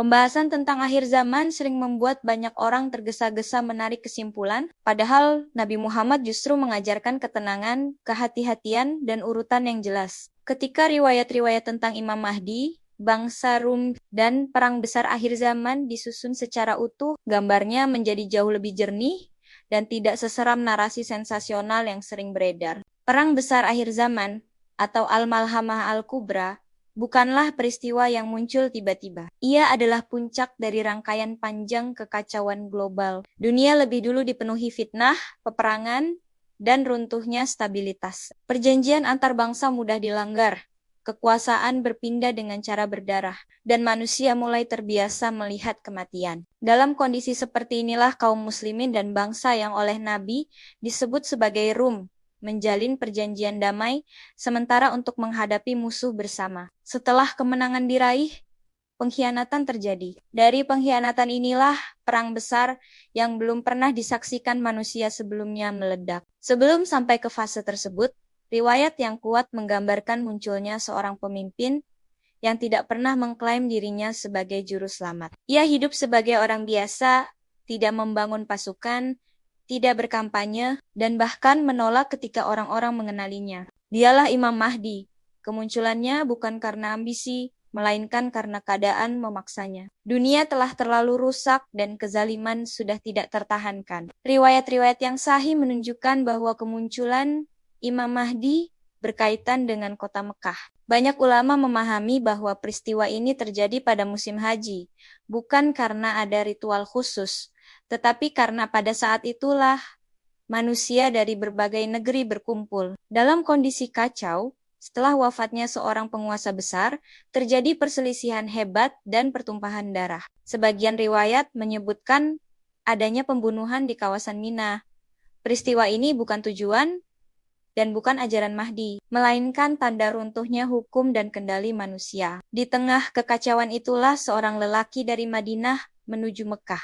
Pembahasan tentang akhir zaman sering membuat banyak orang tergesa-gesa menarik kesimpulan, padahal Nabi Muhammad justru mengajarkan ketenangan, kehati-hatian, dan urutan yang jelas. Ketika riwayat-riwayat tentang Imam Mahdi, bangsa Rum, dan perang besar akhir zaman disusun secara utuh, gambarnya menjadi jauh lebih jernih dan tidak seseram narasi sensasional yang sering beredar. Perang besar akhir zaman, atau Al-Malhamah Al-Kubra, bukanlah peristiwa yang muncul tiba-tiba. Ia adalah puncak dari rangkaian panjang kekacauan global. Dunia lebih dulu dipenuhi fitnah, peperangan, dan runtuhnya stabilitas. Perjanjian antar bangsa mudah dilanggar. Kekuasaan berpindah dengan cara berdarah, dan manusia mulai terbiasa melihat kematian. Dalam kondisi seperti inilah kaum muslimin dan bangsa yang oleh Nabi disebut sebagai Rum, menjalin perjanjian damai, sementara untuk menghadapi musuh bersama. Setelah kemenangan diraih, pengkhianatan terjadi. Dari pengkhianatan inilah perang besar yang belum pernah disaksikan manusia sebelumnya meledak. Sebelum sampai ke fase tersebut, riwayat yang kuat menggambarkan munculnya seorang pemimpin yang tidak pernah mengklaim dirinya sebagai juru selamat. Ia hidup sebagai orang biasa, tidak membangun pasukan, tidak berkampanye, dan bahkan menolak ketika orang-orang mengenalinya. Dialah Imam Mahdi. Kemunculannya bukan karena ambisi, melainkan karena keadaan memaksanya. Dunia telah terlalu rusak dan kezaliman sudah tidak tertahankan. Riwayat-riwayat yang sahih menunjukkan bahwa kemunculan Imam Mahdi berkaitan dengan kota Mekah. Banyak ulama memahami bahwa peristiwa ini terjadi pada musim haji, bukan karena ada ritual khusus, tetapi karena pada saat itulah manusia dari berbagai negeri berkumpul. Dalam kondisi kacau, setelah wafatnya seorang penguasa besar, terjadi perselisihan hebat dan pertumpahan darah. Sebagian riwayat menyebutkan adanya pembunuhan di kawasan Mina. Peristiwa ini bukan tujuan dan bukan ajaran Mahdi, melainkan tanda runtuhnya hukum dan kendali manusia. Di tengah kekacauan itulah seorang lelaki dari Madinah menuju Mekah.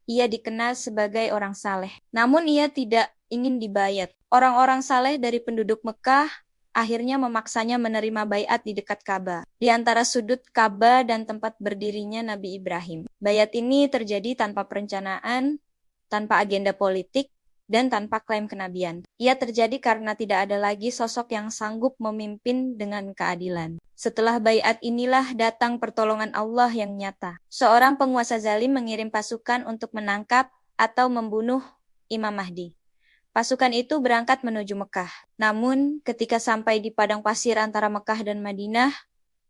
Ia dikenal sebagai orang saleh, namun ia tidak ingin dibayat. Orang-orang saleh dari penduduk Mekah akhirnya memaksanya menerima baiat di dekat Ka'bah, di antara sudut Ka'bah dan tempat berdirinya Nabi Ibrahim. Baiat ini terjadi tanpa perencanaan, tanpa agenda politik, dan tanpa klaim kenabian. Ia terjadi karena tidak ada lagi sosok yang sanggup memimpin dengan keadilan. Setelah baiat inilah datang pertolongan Allah yang nyata. Seorang penguasa zalim mengirim pasukan untuk menangkap atau membunuh Imam Mahdi. Pasukan itu berangkat menuju Mekah. Namun, ketika sampai di padang pasir antara Mekah dan Madinah,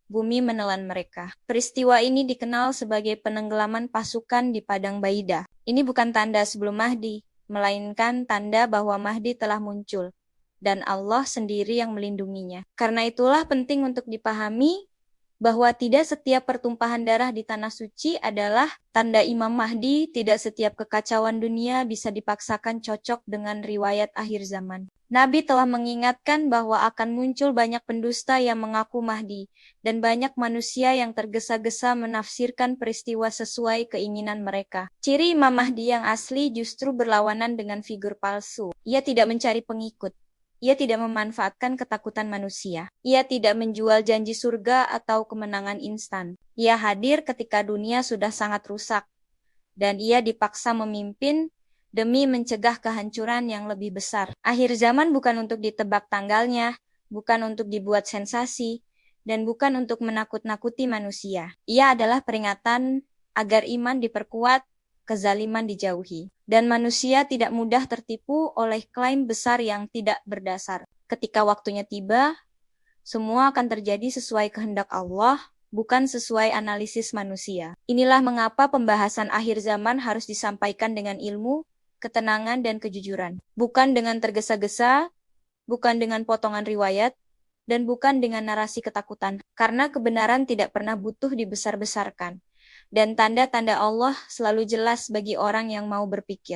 bumi menelan mereka. Peristiwa ini dikenal sebagai penenggelaman pasukan di padang Baidah. Ini bukan tanda sebelum Mahdi, melainkan tanda bahwa Mahdi telah muncul, dan Allah sendiri yang melindunginya. Karena itulah penting untuk dipahami bahwa tidak setiap pertumpahan darah di tanah suci adalah tanda Imam Mahdi, tidak setiap kekacauan dunia bisa dipaksakan cocok dengan riwayat akhir zaman. Nabi telah mengingatkan bahwa akan muncul banyak pendusta yang mengaku Mahdi, dan banyak manusia yang tergesa-gesa menafsirkan peristiwa sesuai keinginan mereka. Ciri Imam Mahdi yang asli justru berlawanan dengan figur palsu. Ia tidak mencari pengikut. Ia tidak memanfaatkan ketakutan manusia. Ia tidak menjual janji surga atau kemenangan instan. Ia hadir ketika dunia sudah sangat rusak, dan ia dipaksa memimpin demi mencegah kehancuran yang lebih besar. Akhir zaman bukan untuk ditebak tanggalnya, bukan untuk dibuat sensasi, dan bukan untuk menakut-nakuti manusia. Ia adalah peringatan agar iman diperkuat, kezaliman dijauhi, dan manusia tidak mudah tertipu oleh klaim besar yang tidak berdasar. Ketika waktunya tiba, semua akan terjadi sesuai kehendak Allah, bukan sesuai analisis manusia. Inilah mengapa pembahasan akhir zaman harus disampaikan dengan ilmu, ketenangan, dan kejujuran. Bukan dengan tergesa-gesa, bukan dengan potongan riwayat, dan bukan dengan narasi ketakutan. Karena kebenaran tidak pernah butuh dibesar-besarkan. Dan tanda-tanda Allah selalu jelas bagi orang yang mau berpikir.